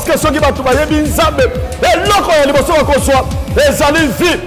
que ceux qui battent bayebi nzambe et loko ya liboso bakoswa ezali vie.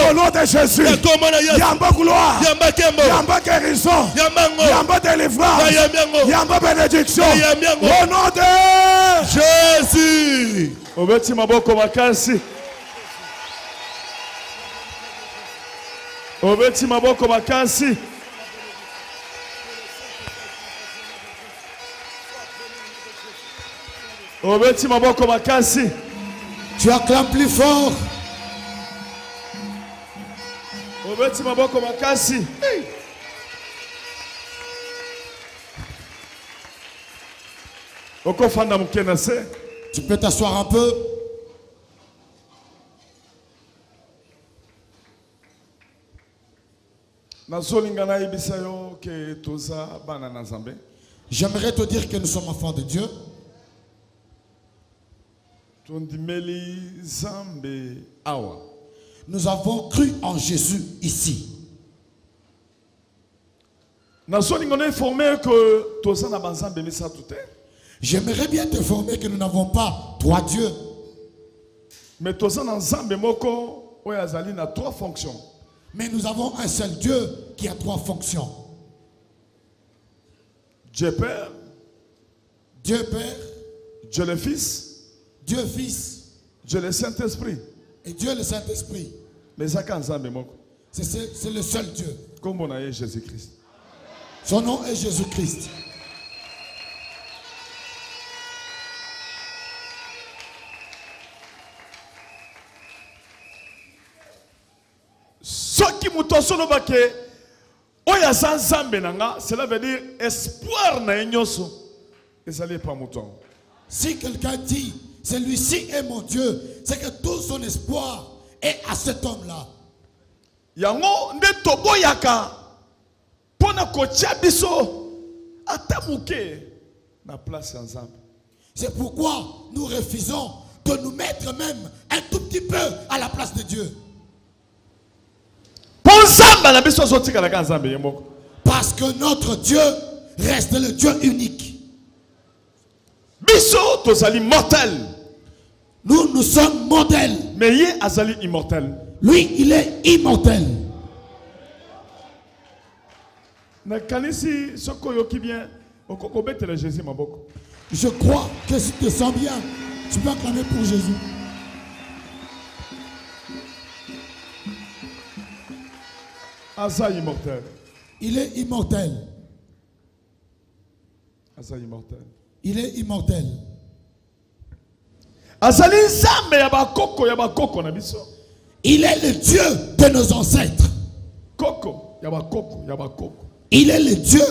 Au nom de Jésus, Yamba gloire, Yamba guérison, Yamba délivrance, Yamba bénédiction. Au nom de Jésus. Obeti maboko makasi. Obeti maboko makasi. Obeti maboko makasi. Tu acclames plus fort. Obeti maboko makasi. Oko fanda mukena se. Tu peux t'asseoir un peu. J'aimerais te dire que nous sommes enfants de Dieu. Nous avons cru en Jésus ici. J'aimerais bien te informer que nous n'avons pas trois dieux. Mais nous avons trois fonctions. Mais nous avons un seul Dieu qui a trois fonctions. Dieu Père. Dieu Père. Dieu le Fils. Dieu Fils. Dieu le Saint-Esprit. Et Dieu le Saint-Esprit. Mais c'est le seul Dieu. Comme on a Jésus-Christ. Son nom est Jésus-Christ. Cela veut dire espoir na nyoso. Si quelqu'un dit celui-ci est mon Dieu, c'est que tout son espoir est à cet homme-là. Yango nde toboyaka pona kotia biso atamuke na place ensemble. C'est pourquoi nous refusons de nous mettre même un tout petit peu à la place de Dieu. Parce que notre Dieu reste le Dieu unique. Nous, nous sommes mortels. Mais lui, azali immortel. Lui, il est immortel. Je crois que si tu te sens bien, tu peux acclamer pour Jésus. Asa immortel. Il est immortel. Asa immortel. Il est immortel. Il est le Dieu de nos ancêtres. Il est le Dieu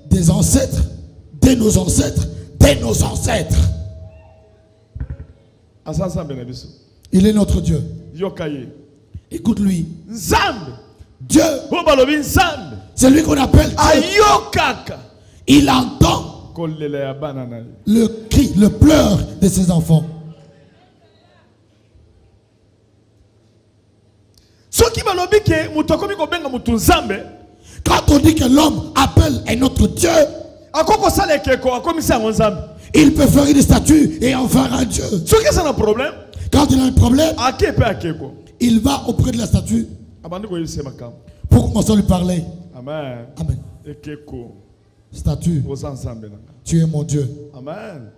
des ancêtres, de nos ancêtres, de nos ancêtres. Il est notre Dieu. Écoute-lui. Dieu, c'est lui qu'on appelle Dieu. Il entend le cri, le pleur de ses enfants. Quand on dit que l'homme appelle un autre Dieu, il peut faire une statue et en faire un Dieu. Quand il a un problème, il va auprès de la statue pour commencer à lui parler. Amen. Amen. Statue, tu es mon Dieu. Amen.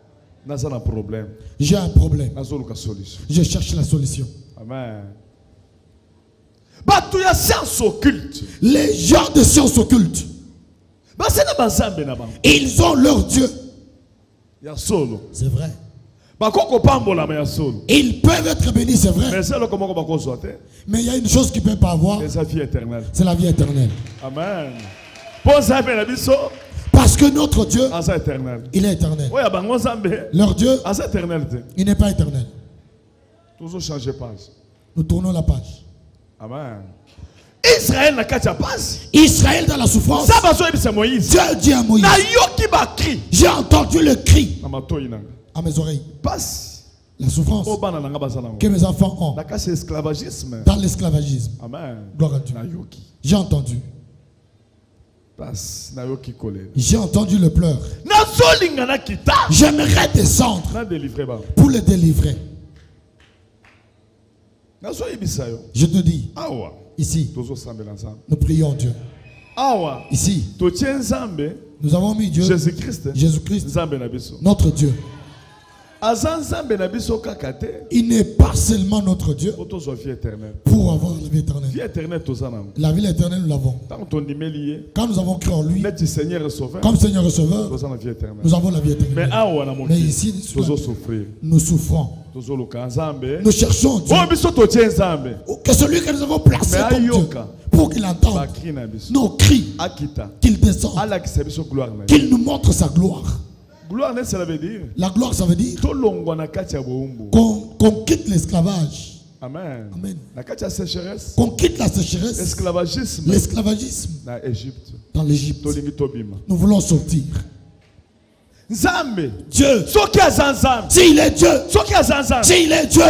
J'ai un problème. Je cherche la solution. Amen. Les gens de science occulte, ils ont leur Dieu. C'est vrai. Ils peuvent être bénis, c'est vrai. Mais il y a une chose qu'ils ne peuvent pas avoir. C'est la vie éternelle. Amen. Parce que notre Dieu, il est éternel. Leur Dieu, il n'est pas éternel. Nous tournons la page. Amen. Israël dans la souffrance. Dieu dit à Moïse, j'ai entendu le cri à mes oreilles. La souffrance que mes enfants ont dans l'esclavagisme. Gloire à Dieu. J'ai entendu. J'ai entendu le pleur. J'aimerais descendre pour le délivrer. Je te dis, ici, nous prions Dieu. Ici, nous avons mis Dieu, Jésus-Christ, notre Dieu. Il n'est pas seulement notre Dieu pour avoir la vie éternelle. La vie éternelle, nous l'avons. Quand nous avons cru en lui, comme Seigneur Receveur, nous avons la vie éternelle. Mais ici, nous souffrons. Nous cherchons Dieu. Que celui que nous avons placé comme Dieu, pour qu'il entende nos cris, qu'il descende, qu'il nous montre sa gloire. La gloire, ça veut dire qu'on quitte l'esclavage. Amen. Amen. Qu'on quitte la sécheresse, l'esclavagisme dans l'Égypte. Nous voulons sortir. Dieu, s'il est Dieu, s'il est Dieu,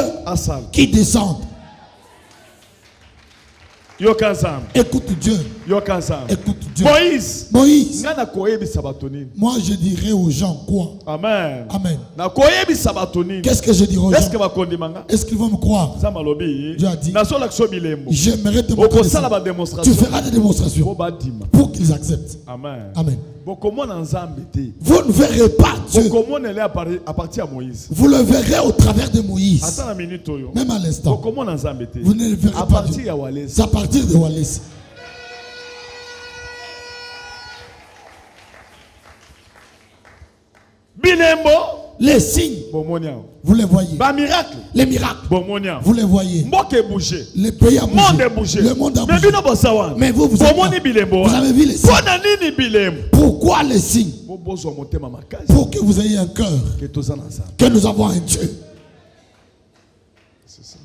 qui descend. Écoute Dieu. Écoute Dieu. Moïse. Moi je dirais aux gens quoi? Amen. Amen. Qu'est-ce que je dirais aux gens? Est-ce qu'ils vont me croire? Dieu a dit, j'aimerais te montrer. Tu feras des démonstrations pour qu'ils acceptent. Amen. Amen. Vous ne verrez pas Dieu. Vous le verrez au travers de Moïse. Même à l'instant. Vous ne le verrez pas Dieu. C'est à partir de Wallace. Les signes, vous les voyez. Les miracles, vous les voyez. Les pays ont bougé. Le monde a bougé. Mais vous avez vu les signes. Pourquoi les signes? Pour que vous ayez un cœur. Que nous avons un Dieu. C'est ça.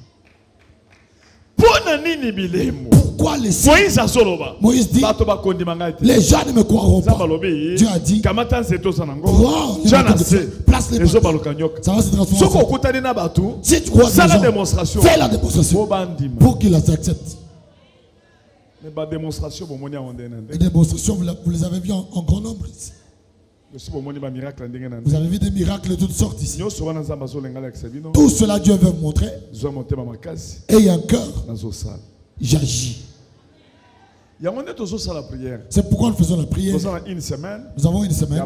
Pourquoi les signes? Moïse dit, les gens ne me croiront pas. Dieu a dit, place les bâtons. Ça va se transformer. Si tu crois fais la démonstration pour qu'ils acceptent. Les démonstrations, vous les avez vues en grand nombre ici. Vous avez vu des miracles de toutes sortes ici. Tout cela Dieu veut vous montrer. Et il y a un cœur. J'agis. C'est pourquoi nous faisons la prière. Nous avons une semaine.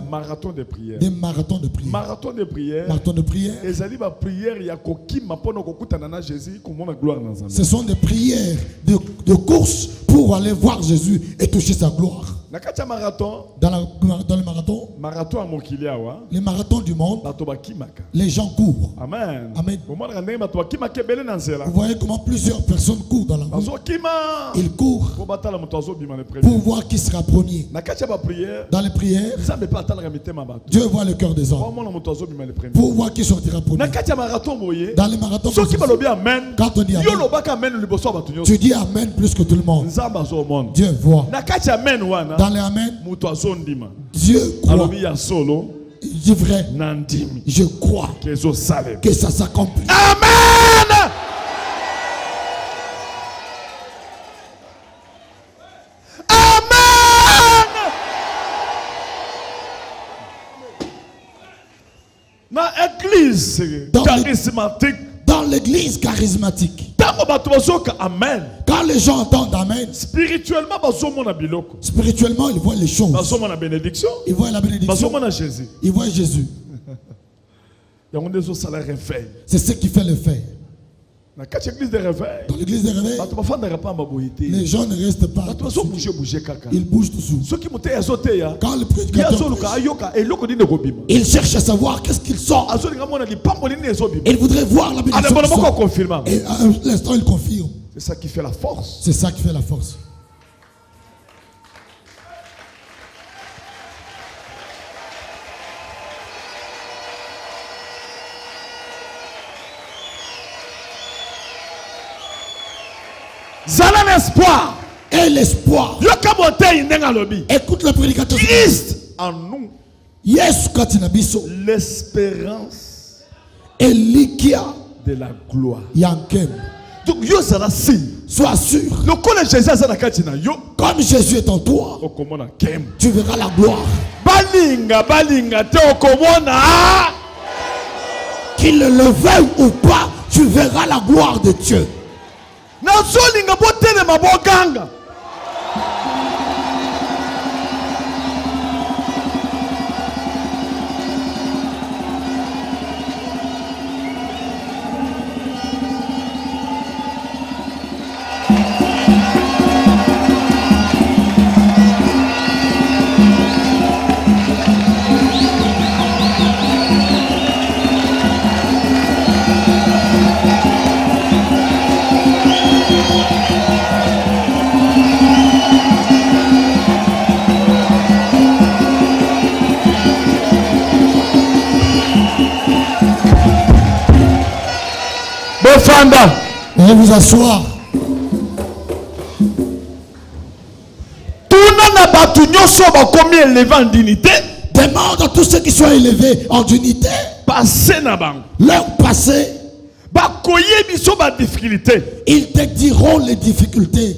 Des marathons de prière. Marathon de prière. Ce sont des prières de course pour aller voir Jésus et toucher sa gloire. Dans le marathon, les marathons du monde, les gens courent. Amen. Amen. Vous voyez comment plusieurs personnes courent dans la rue. Ils courent pour voir qui sera premier. Dans les prières, Dieu voit le cœur des hommes pour voir qui sortira premier. Dans les marathons, quand on dit amen, tu dis amen plus que tout le monde. Dieu voit. Dans les amen, Dieu croit. Il dit vrai. Je crois que ça s'accomplit. Amen. Amen. Dans l'église charismatique. Dans l'église charismatique. Amen. Quand les gens entendent amen, spirituellement, ils voient les choses. Ils voient la bénédiction. Ils voient Jésus. C'est ce qui fait le fait. Dans l'église des réveils, les gens ne restent pas. Ils bougent toujours. Quand le prédicateur il cherche à savoir qu'est-ce qu'il sort. Il voudrait voir la bénédiction. Et à l'instant, il confirme. C'est ça qui fait la force. C'est ça qui fait la force. Zala l'espoir. Et l'espoir. Écoute le prédicateur. Christ en nous. Yes, l'espérance. Et l'ikia de la gloire. Yankem. Donc yo sera si. Sois sûr. Le collège Jésus yo. Comme Jésus est en toi. Tu verras la gloire. Balinga te okomona. Qu'il le veuille ou pas, tu verras la gloire de Dieu. Nazolinga botele maboganga. Veuillez vous asseoir. Demande à tous ceux qui sont élevés en dignité. Leur passé. Ils te diront les difficultés.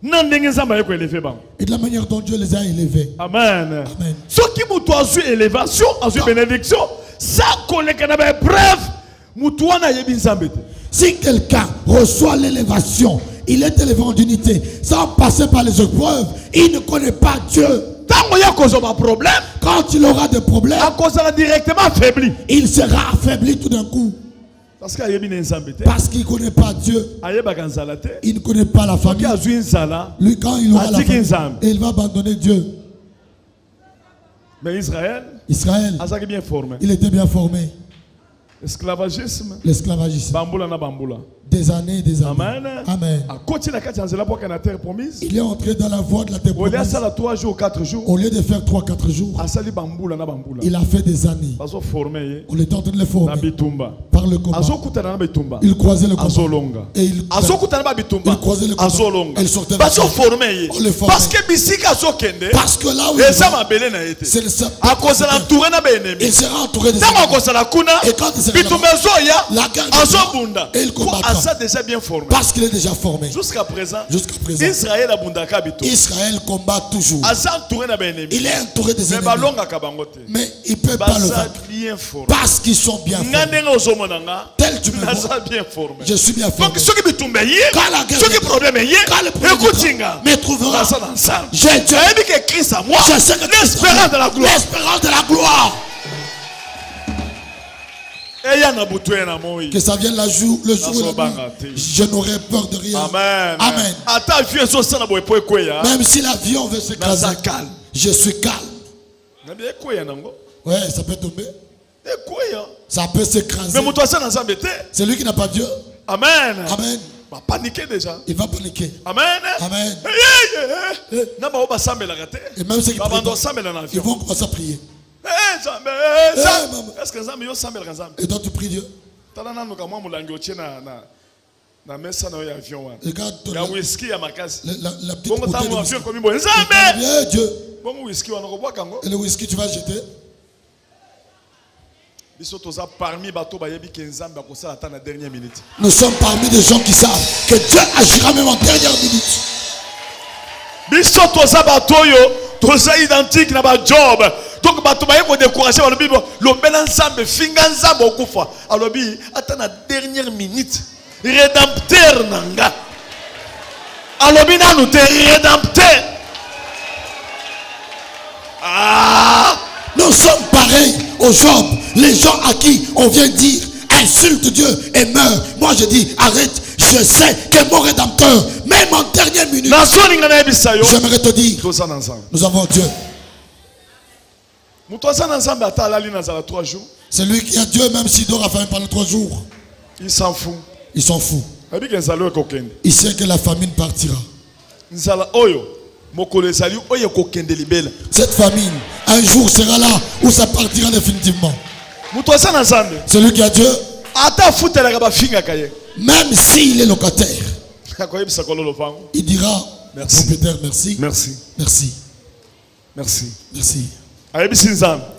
Et de la manière dont Dieu les a élevés. Amen. Ceux qui m'ont élévation, bénédiction, ça collègue preuve. Si quelqu'un reçoit l'élévation, il est élevé en dignité sans passer par les épreuves, il ne connaît pas Dieu. Quand il aura des problèmes, il sera affaibli tout d'un coup. Parce qu'il ne connaît pas Dieu. Il ne connaît pas la famille. Lui, quand il aura la famille, il va abandonner Dieu. Mais Israël, il était bien formé. L'esclavagisme. Des années et des années. Amen. Amen. Il est entré dans la voie de la terre promise. Au lieu de faire 3-4 jours, il a fait des années. On était en train de le former par le combat. Il croisait le combat. Et il croisait le combat. Et il sortait. Parce que là où il c'est le seul. Il sera entouré des ennemis. Et quand il sera la guerre et il combattra. Parce qu'il est déjà formé. Jusqu'à présent, Israël combat toujours. Il est entouré des ennemis. Mais il ne peut pas le vaincre. Parce qu'ils sont bien formés. Tel tu me vois, je suis bien formé. Quand la guerre quand le problème me trouvera, j'ai Dieu. Je sais que l'espérance de la gloire. L'espérance de la gloire. Que ça vienne le jour et la nuit. Je n'aurai peur de rien. Amen. Amen. Même si l'avion veut s'écraser, je suis calme. Ouais, ça peut tomber. Ça peut s'écraser. C'est lui qui n'a pas Dieu. Amen. Amen. Va paniquer déjà. Il va paniquer. Amen. Amen. Et même ceux qui prient, ils vont commencer à prier. Et toi tu pries Dieu. Regarde la petite bouteille de whisky. Dieu. Et le whisky tu vas jeter. Nous sommes parmi des gens qui savent que Dieu agira même en dernière minute. Identique na job. Donc bato ba yeko décourager ba lobi lombela nzambe finga nzambe okufa alobi ata na dernière minute rédempteur nanga alobi nanu te rédempteur. Nous sommes pareils au Job, les gens à qui on vient dire insulte Dieu et meurt. Moi je dis, arrête, je sais que mon Rédempteur, même en dernière minute, j'aimerais te dire, nous avons Dieu. Celui qui a Dieu, même s'il dort afin pendant 3 jours, il s'en fout. Il s'en fout. Il sait que la famine partira. Cette famine, un jour sera là où ça partira définitivement. Celui qui a Dieu, même s'il est locataire, il dira, propriétaire, merci. Merci. Merci. Merci. Merci.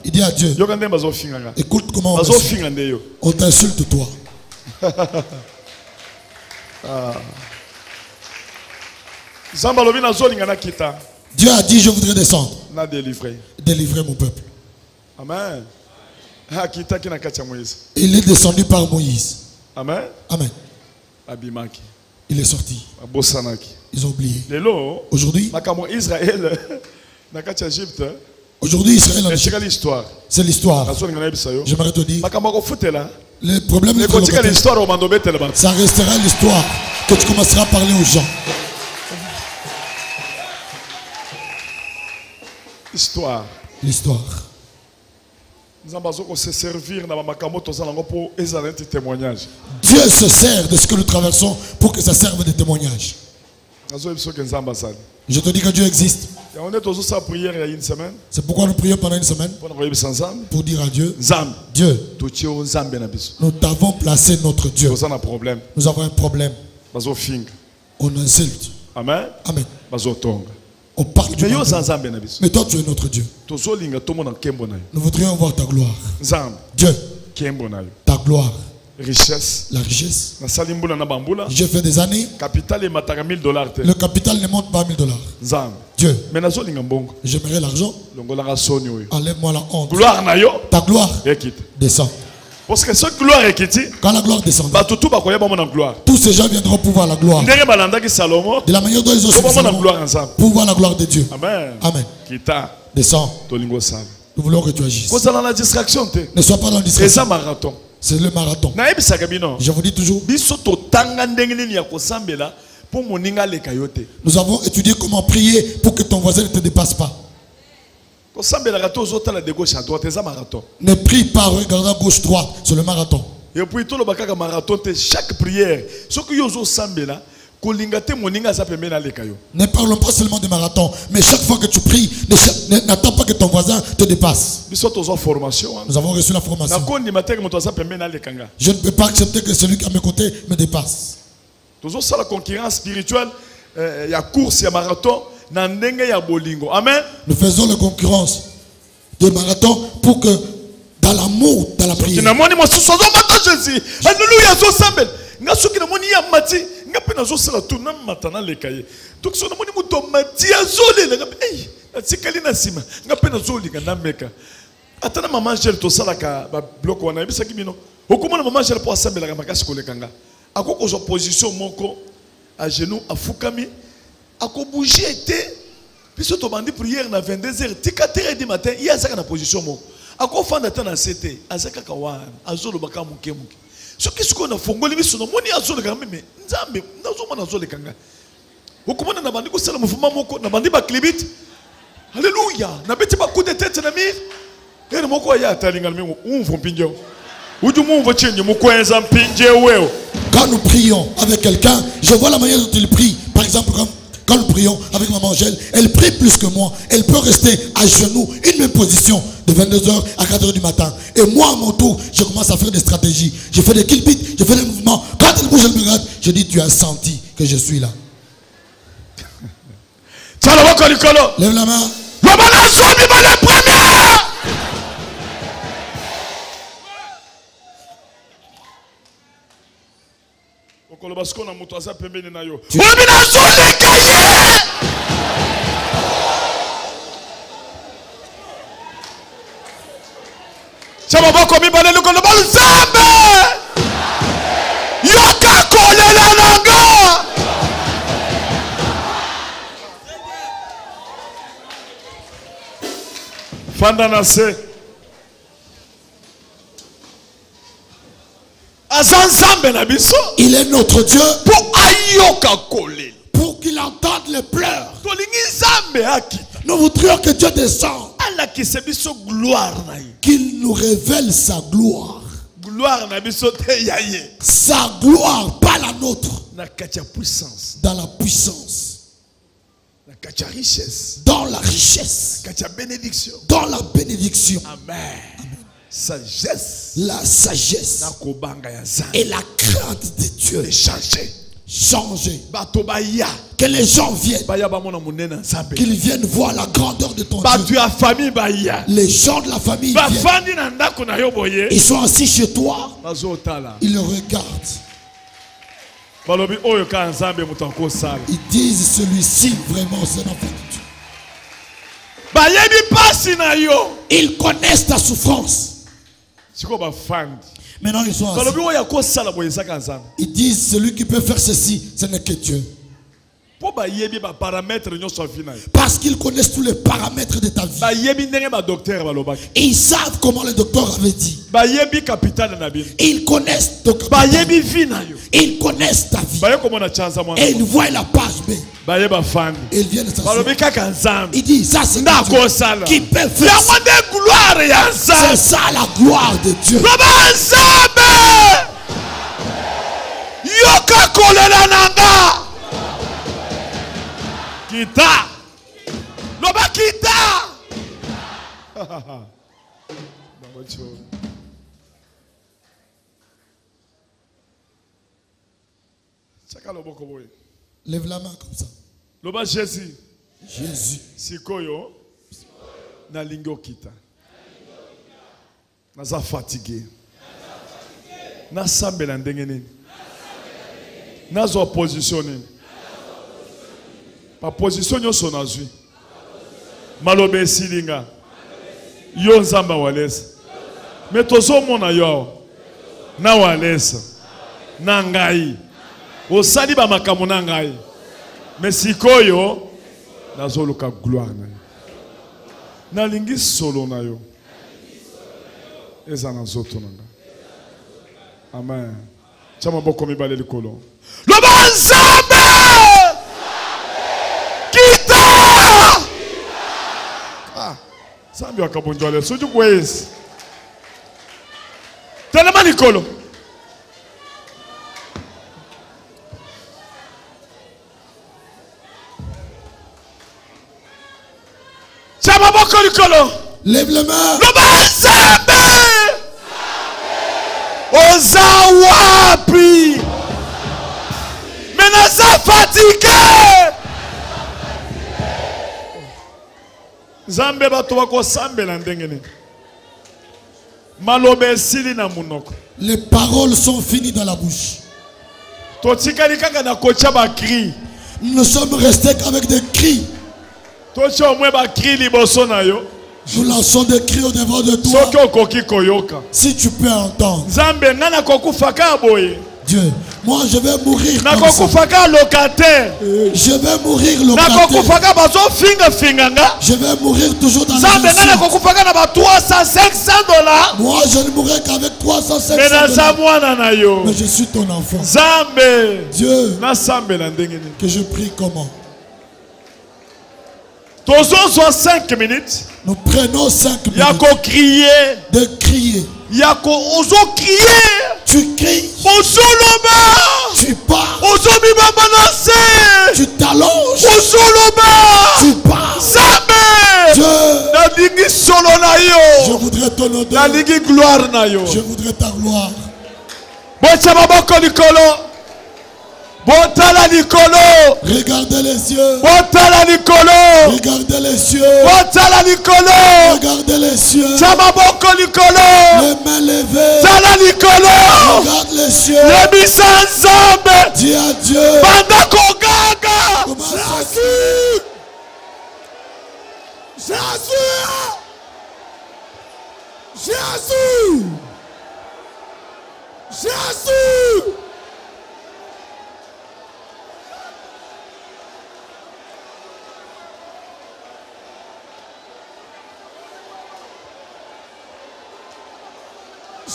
Il dit à Dieu, écoute comment on t'insulte toi. Dieu a dit, je voudrais descendre. Délivrer mon peuple. Amen. Il est descendu par Moïse. Amen. Amen. Il est sorti. Ils ont oublié. Aujourd'hui, aujourd'hui, Israël, c'est l'histoire. J'aimerais te dire, le problème de ça restera l'histoire que tu commenceras à parler aux gens. L'histoire. Dieu se sert de ce que nous traversons pour que ça serve de témoignage. Je te dis que Dieu existe. C'est pourquoi nous prions pendant une semaine pour dire à Dieu, Dieu, nous t'avons placé notre Dieu. Nous avons un problème. On insulte. Amen. Amen. On parle du mal. Mais toi tu es notre Dieu. Nous voudrions voir ta gloire. Dieu, ta gloire. Richesse. La richesse. J'ai fait des années. Le capital ne monte pas $1000. Dieu, j'aimerais l'argent. Enlève-moi la honte. Ta gloire descend. Parce que cette gloire est qui, quand la gloire descendra, tous ces gens viendront pour voir la gloire. De la manière dont ils ont pour voir la gloire de Dieu. Amen. Amen. Descends. Nous voulons que tu agisses. Ne sois pas dans la distraction. C'est le marathon. Je vous dis toujours, nous avons étudié comment prier pour que ton voisin ne te dépasse pas. Ne prie pas en regardant gauche droite, c'est le marathon. Et puis chaque prière, ne parlons pas seulement de marathon, mais chaque fois que tu pries, n'attends pas que ton voisin te dépasse. Nous avons reçu la formation. Je ne peux pas accepter que celui qui est à mes côtés me dépasse. La concurrence spirituelle, il y a course, il y a marathon. Amen. Nous faisons la concurrence de marathon pour que dans l'amour, dans la prière. à genoux, à Fukami. A bouger était puisque tu bandi prière na 22h tika 3h du matin il y a ça na position mo a ko fanda ta na CT azaka kawana azolo baka muke ce qui ce qu'on a fongoli biso no moni azolo ka meme nzambe nazo mona azolo kanga ukumana na bandi ko sala mufuma moko na bandi ba klibit alléluia na beti ba coup de tête na mir ere moko ya talinga meme umvo mpinjo uju mumvo chenye mukwenza mpinje wewe. Quand nous prions avec quelqu'un, je vois la manière dont il prie. Par exemple, quand nous prions avec Maman Angèle, elle prie plus que moi. Elle peut rester à genoux, une même position, de 22h à 4h du matin. Et moi, à mon tour, je commence à faire des stratégies. Je fais des kilbits, je fais des mouvements. Quand elle bouge, elle me regarde. Je dis, tu as senti que je suis là. Lève la main. Il est notre Dieu pour qu'il entende les pleurs. Nous voudrions que Dieu descende, qu'il nous révèle sa gloire. Sa gloire, pas la nôtre. Dans la puissance. Dans la richesse. Dans la bénédiction. Amen. La sagesse et la crainte de Dieu. Changer. Que les gens viennent. Qu'ils viennent voir la grandeur de ton Dieu. Les gens de la famille viennent. Ils sont assis chez toi. Ils le regardent. Ils disent celui-ci vraiment c'est l'enfant de Dieu. Ils connaissent ta souffrance. Maintenant ils sont assis. Ils disent celui qui peut faire ceci, ce n'est que Dieu. Parce qu'ils connaissent tous les paramètres de ta vie. Et ils savent comment le docteur avait dit. Ils connaissent ton capital. Ils connaissent ta vie. Et ils voient la page B. Et ils viennent s'asseoir. Ils disent ça c'est Dieu qui peut faire ça. C'est ça la gloire de Dieu. Kita. Loba kita. Lève la main comme ça. Loba Jésus. Jésus. Sikoyo. Na lingo kita. Naza fatigué. Na sambela ndenge nini. Nazo positionné. Ma position nyonso nazwi. Malobe esilinga. Yo nzamba walesa. Mais tozomona yo. Na walesa. Na ngai. Osali ba makambo na ngai. Mais sikoyo nazoluka gloire na yo. Nalingi solo na yo. Eza na zoto na ngai. Amen. Chama boko mibale likolo. Loba nzambe! Sambi wakabonjole suju kwezi telema likolo chama boko likolo. Lève les mains. Loba nzambe oza wapi menaza fatigué. Zambe bato bako sambela ndengene. Malobe sili na munoko. Les paroles sont finies dans la bouche. Totikali kaka na kocha ba cri. Nous sommes restés qu'avec des cris. Tocha omwe ba cri liboso na yo. Nous lançons des cris au devant de toi. Soki okoki koyoka. Si tu peux entendre. Zambe ngana kokufa ka boye. Dieu, moi je vais mourir comme ça. Je vais mourir locataire. Je vais mourir toujours dans la maison. Moi je ne mourrai qu'avec 350 $. Mais je suis ton enfant. Dieu, que je prie comment? Tozo 5 minutes. Nous prenons 5 minutes. Yako crier. De crier. Yako ozo crier. Tu cries. Ozo loba. Tu parles. Ozo biba manase. Tu t'allonges. Ozo loba. Tu parles. Zambe. Dieu. Na dingi solo na yo. Je voudrais ton honneur. Na dingi gloire na yo. Je voudrais ta gloire. Bocha maboko likolo. Botala Nicolo. Regardez les yeux. Botala Nicolo. Regardez les cieux. Botala Nicolo. Regardez les cieux. Chamaboko Nicolo. Les mains levées. Tala Nicolo. Regarde les cieux. Les bisanzambe. Dis à Dieu. Banda Kogaga. Jésus. Jésus. Jésus. Jésus.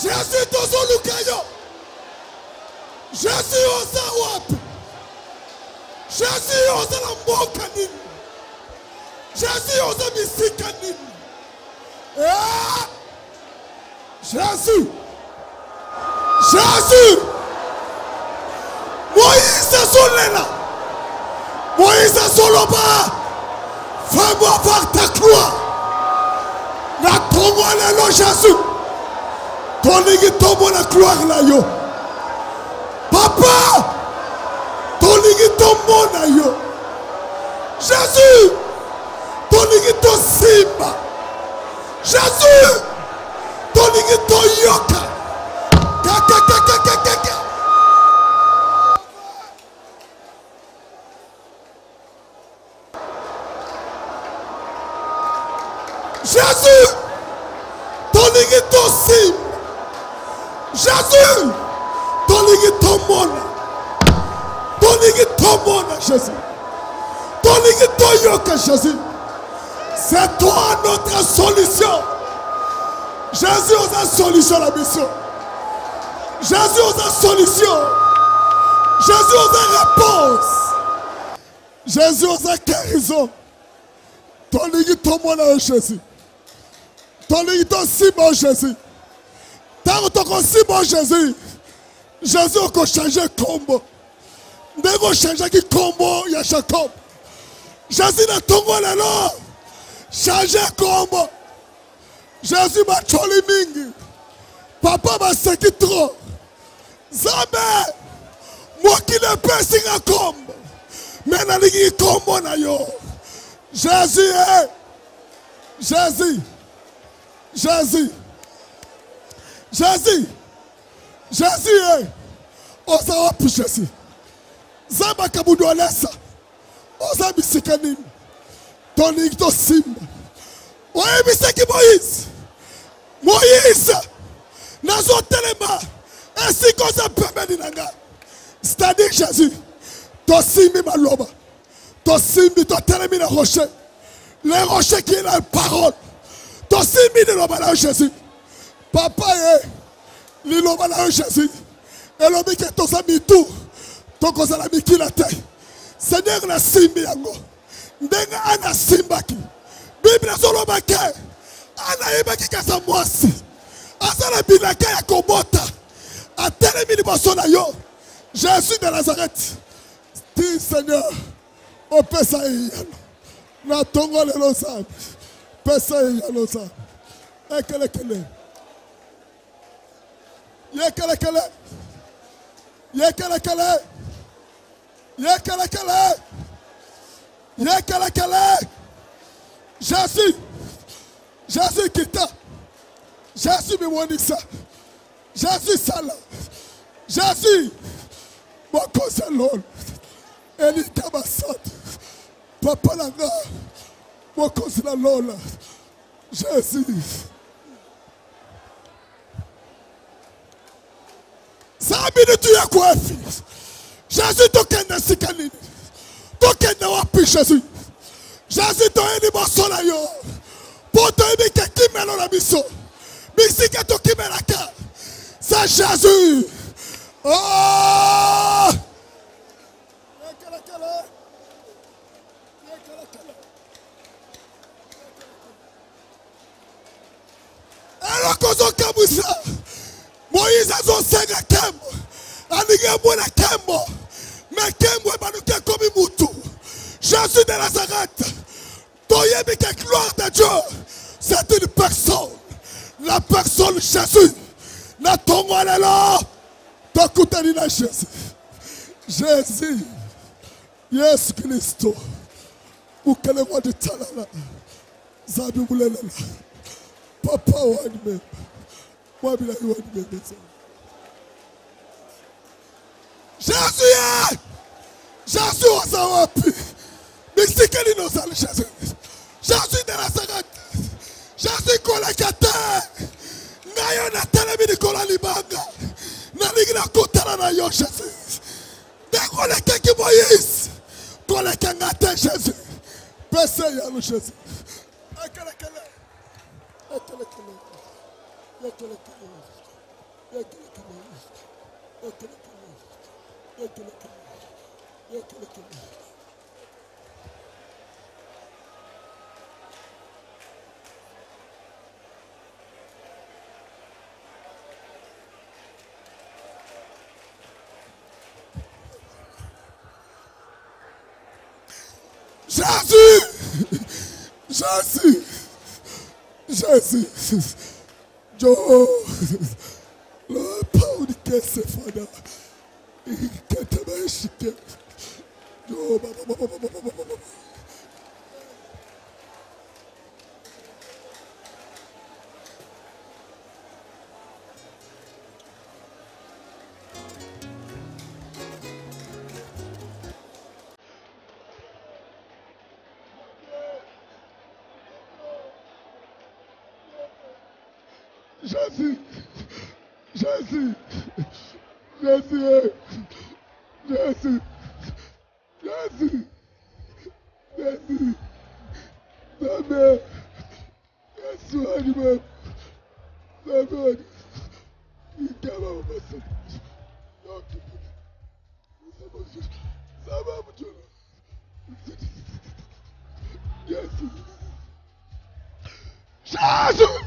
Jésus Tozo Lukayo. Jésus oza wapi? Jésus oza na mboka nini? Jésus oza misika nini? Jésus. Jésus. Moïse Solela. Moïse Soloba. Fais-moi voir ta gloire. Na tombo lelo Jésus. Tolingi tombo la gloire la yo. Papa. Tolingi tombo na yo. Jésus. Tolingi to simba. Jésus. Tolingi to yoka. Jésus, tolingi to sim. Jésus, tolingi to mona. Tolingi to mona, Jésus. Tolingi to yoka, Jésus. C'est toi notre solution. Jésus aux a solution à la mission. Jésus aux a solution. Jésus aux a réponse. Jésus aux a guérison. Tolingi to mona, Jésus. Tolingi to simon, Jésus. Tant que tu simon, Jésus. Jésus a changé le combo. Dès qu'on change le combo, il y a Jacob. Jésus n'a pas le nom. Changer le combo. Jésus m'a choli mingi. Papa m'a seki trop. Zambé. Moi qui ne peux pas combo. Mais n'a pas combo na yo. Jésus est. Jésus. Jésus. Jésus. Jésus est. Osawa pour Jésus. Zamba kabudu alessa. Osa bisikani. Toni to simba. Oye biseki Moïse. Moïse. Nazo telema. Ainsi qu'on se permet nanga. C'est-à-dire Jésus. To simbi maloba. To simbi to telemi na rocher. Les rochers qui est la parole. To simbi de l'obala Jésus. Papa est. L'obala Jésus. Et l'homme qui est aux amis tout. Donc on a mis qui la terre. Seigneur la simbi yango. Ndenga ana simbaki. Bible solo bake. Ana ibaki kasa mwasi. Asala binaka ya kobota. Atelemi liboso na yo. Jésus de Nazareth. Dis Seigneur. O pesa yano. Na tongo lelo sabe. Pesa yano sabe. Ekele. Yekele. Yekele. Jésus. Jésus quitta. Jésus me monisa. Jésus sala. Jésus. Mon conseil. Eli kabasat. Papa langa. Mon conseil lola. Jésus. Sabine tu ya quoi fils. Jésus tokende sikanini. Tokende wapi Jésus. Jésus toyeni bosola yo. Poto ebi ke kimelo la biso. Bisika to kimelaka. C'est Jésus. Oh! Alors kozo kabusa. Moïse a son sega kembo. Anige na kembo. Mais kembo banuke komi mutu. Jésus de Nazareth. Toyebi que gloire de Dieu. C'est une personne. La personne Jésus. Na tongo lelo. Tokutani na Jésus. Jésus. Yes Christo. Ukele wa de talala. Zabi bulela. Papa wanime. Mwabila wanime. Jésus. Jésus osa wapi. Mexikali no sale Jésus. Jésus de Nazareth. Jésus kolekate. Ngayo na telemi ni kola libanga. Na ligi na kutana na yo Jésus. De koleke ki Moïse. Koleke ngate Jésus. Pese ya no Jésus. Ekele. Jésus, Joe, le pauvre qui se fait il te Jésus, Jésus, Jésus, Jésus, Jésus, Jésus, ma mère, soigne-moi, ma mère, il t'a pas ça va, mon Dieu. Jésus, Jésus.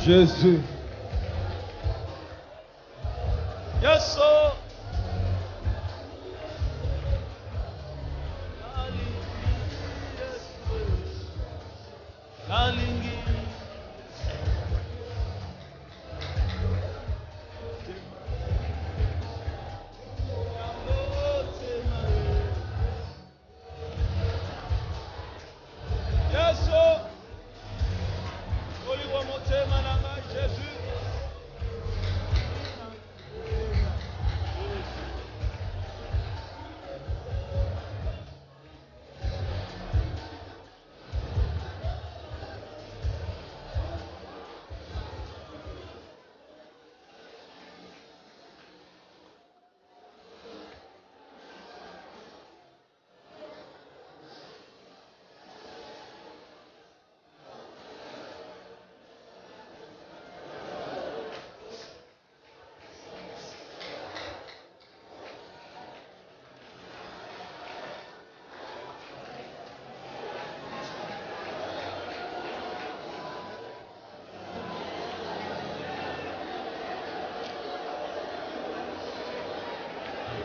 Jésus. Yes, sir.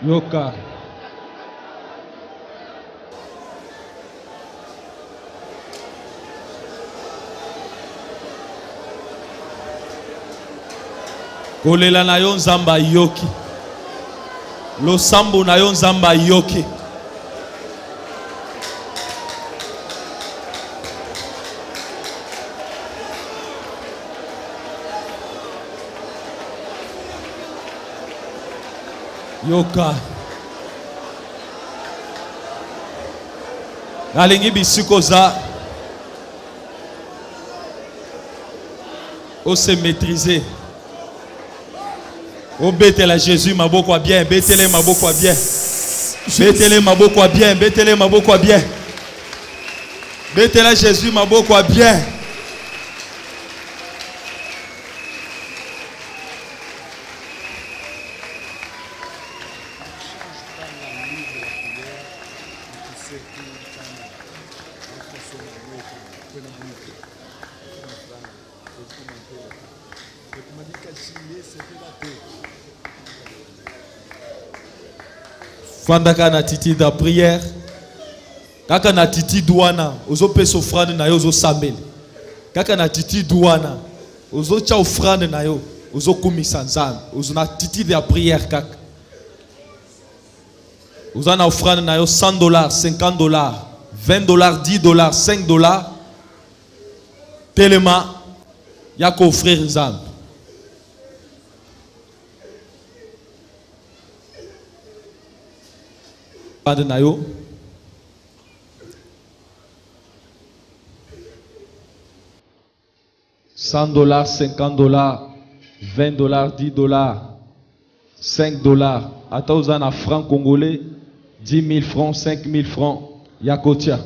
Yoka. Kolela na yo nzamba yoki. Losambo na yo nzamba yoki. Yoka. Nalingi bisiko za. O se maîtriser. O betela Jésus maboko bien, betele maboko bien. Betele maboko bien, betele maboko bien. Betela Jésus maboko bien. Fandaka na titi da prière. Kaka na titi douana. Ozo pesa offrande na yo ozo sambeli. Kaka na titi douana. Ozo cha offrande na yo. Ozo kumisa nzambe. Ozo na titi da prière kaka. Ozo na offrande na yo $100, $50, $20, $10, $5. Tellement. Yako offrir nzambe. $100, $50, $20, $10, $5. Ata uzana franc congolais, 10 000 francs, 5 000 francs. Yakotia.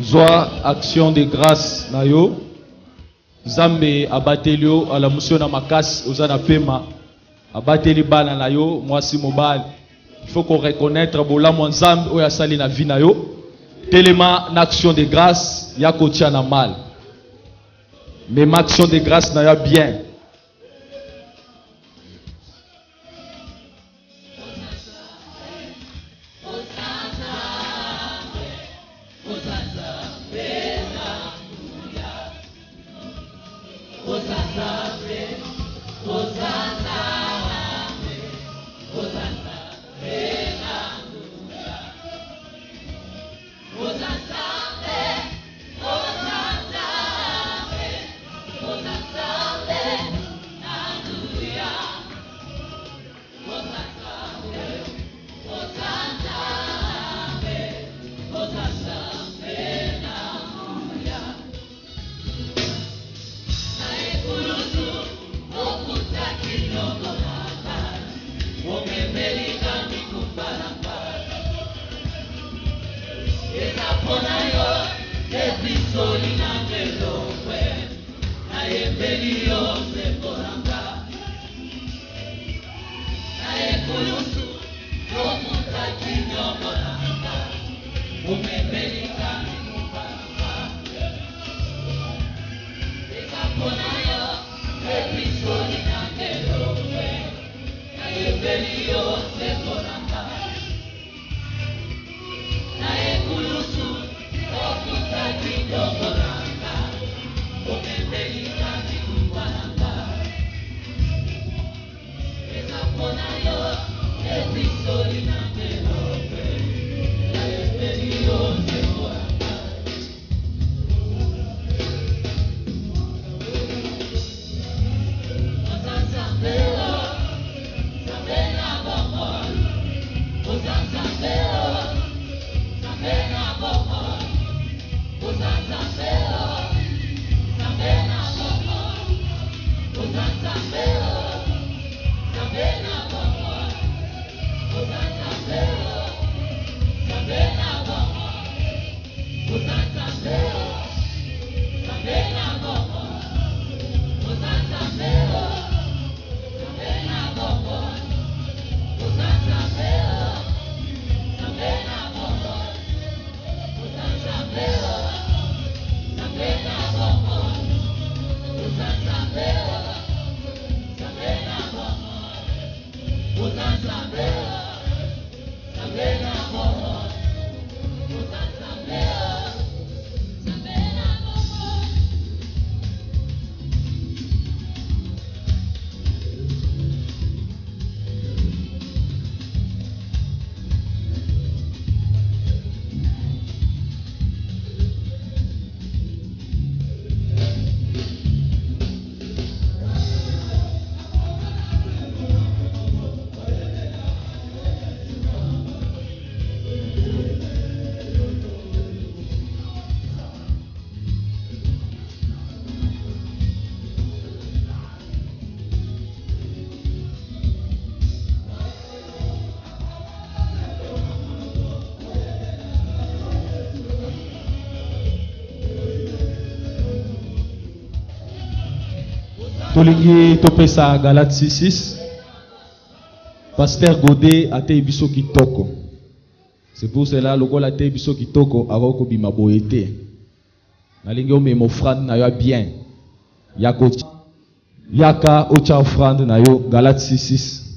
Zoa action de grâce na yo. Zambe abatelio à la motion na makas ozana pema. Abateli bana na yo mwasi mobile. Il faut qu'on reconnaisse bola mon zambe o ya sali na vie na yo. Tellement action de grâce ya kotia na mal. Mais ma action de grâce na ya bien. Tolingi topesa Galate 6:6. Pasteur Godet a te biso kitoko. C'est pour cela logo la te biso kitoko aroko bima boete. Nalingi o memo offrande na yo bien. Yako yaka ocha offrande na yo Galate 6:6.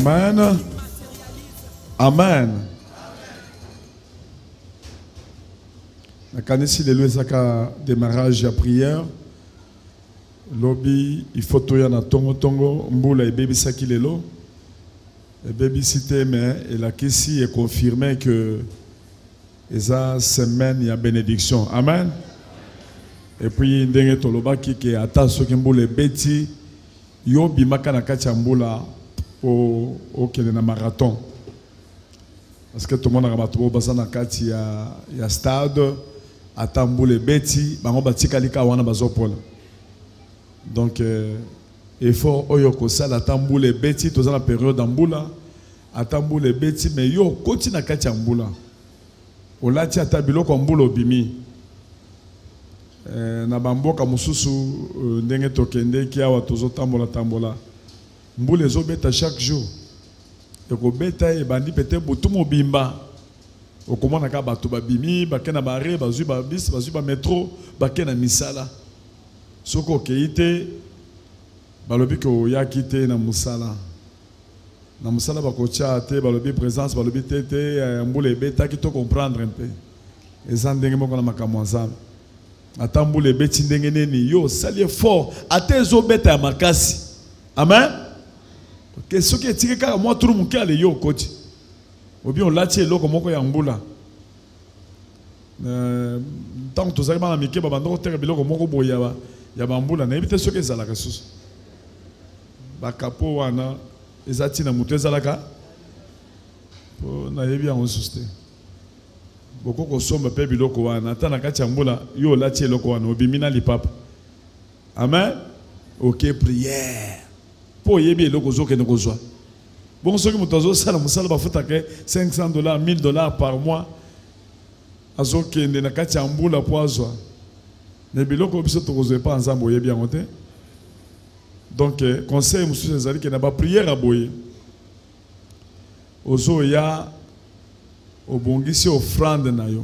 Amen. Amen. Quand ici les lois démarrage à prière, lobby il faut tout y en a tongo mboula et baby saki lelo et baby cité mais et la question est confirmé que esa semaine il y a bénédiction. Amen. Et puis ndenge toloba ki ke ata soki mboula beti yo bimaka na kati ya mboula au kele na marathon parce que tout le monde a battu basa na kati ya stade ata mboula beti bango batika lika wana bazopola. Donc effort oyo ko sala ata mboula beti toza na période mboula ata mboula beti mais yo koti na kati ya mboula olati ata biloko mboula obimi na bamboka mususu ndenge tokende ki awa tozo tambola mboula ezobeta chaque jour ekobeta ebandi pete butu mobimba okomona ka bato babimi bakena bare bazui ba bis bazui ba métro bakena misala soko keite balobi ko yakite na musala bakocha te balobi présence balobi tete mboula ebeta ki to comprendre un peu ezandenge moko na makamwanza ata mboula ebeti ndenge neni yo sali fort ata ezobeta ya makasi. Amen. Que ce qui est tiré car moi tout le monde qui a les yo coach ou bien on l'a tiré l'eau comme on a mboula tant que tous arrivent à miquer babando terre bilo comme on boya ya bamboula na éviter ce que ça la ressource bakapo wana ezati na mutu ezalaka po na yebi en susté beaucoup ko somba pe biloko wana ata na kati ya mboula yo l'a tiré loko wana obimina lipapa. Amen. OK, prière pour yebi eloko zoke ne kozwa bon soki moto azosala mosala bafutaka $500 $1000 par mois azokende na kati ya mbula po azwa mais biloko biso tokozwa pa nzambe oyebi yango te. Donc conseil mosusu ezali ke na baprière aboye ozoya obongisi offrande na yo.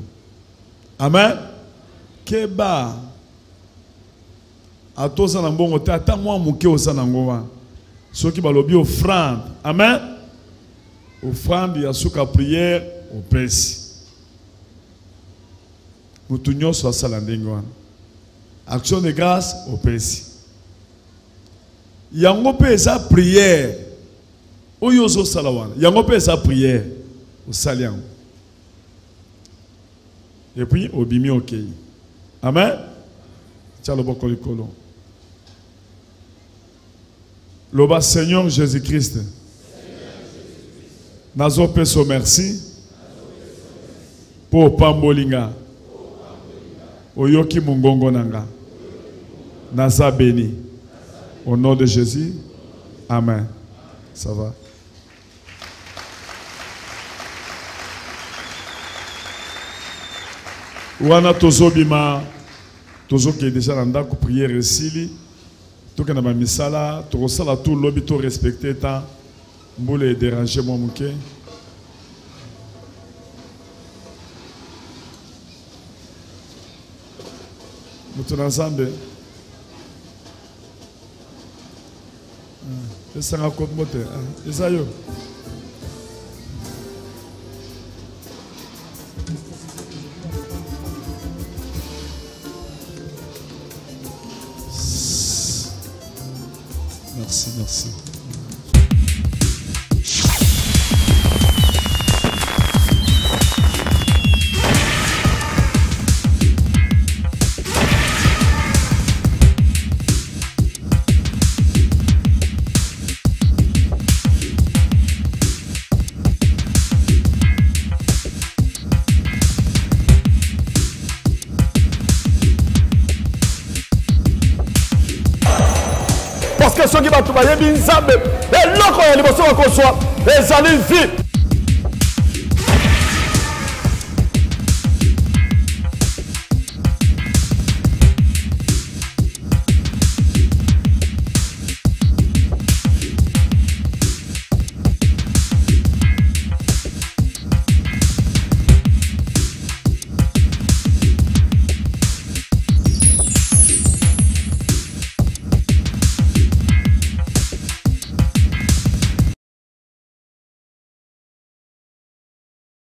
Amen. Keba atoza na mbongo te ata mwa moke oza na ngo wana soki balobi offrande. Amen. Offrande ya suka prière au pesi mutu nyonso asala ndenge wana action de grâce au pesi yango pe eza prière oyo ozosala wana yango pe eza prière osali yango et puis obimi okei. Amen. Tia loboko likolo loba Seigneur Jésus-Christ nazo peso merci pour pambolinga oyoki mongongo nanga naza béni au nom de Jésus. Amen. Ça va. Wana tozobima tozoke déjà na ndako prière esili toke na bamisala tokosala tout lobi to respecter temps mbule déranger moi muke mutu na nzambe esanga kote mote eza yo merci, merci. Parce que ceux qui battent, ils sont bien, eloko ya liboso bakozwa ezali vie.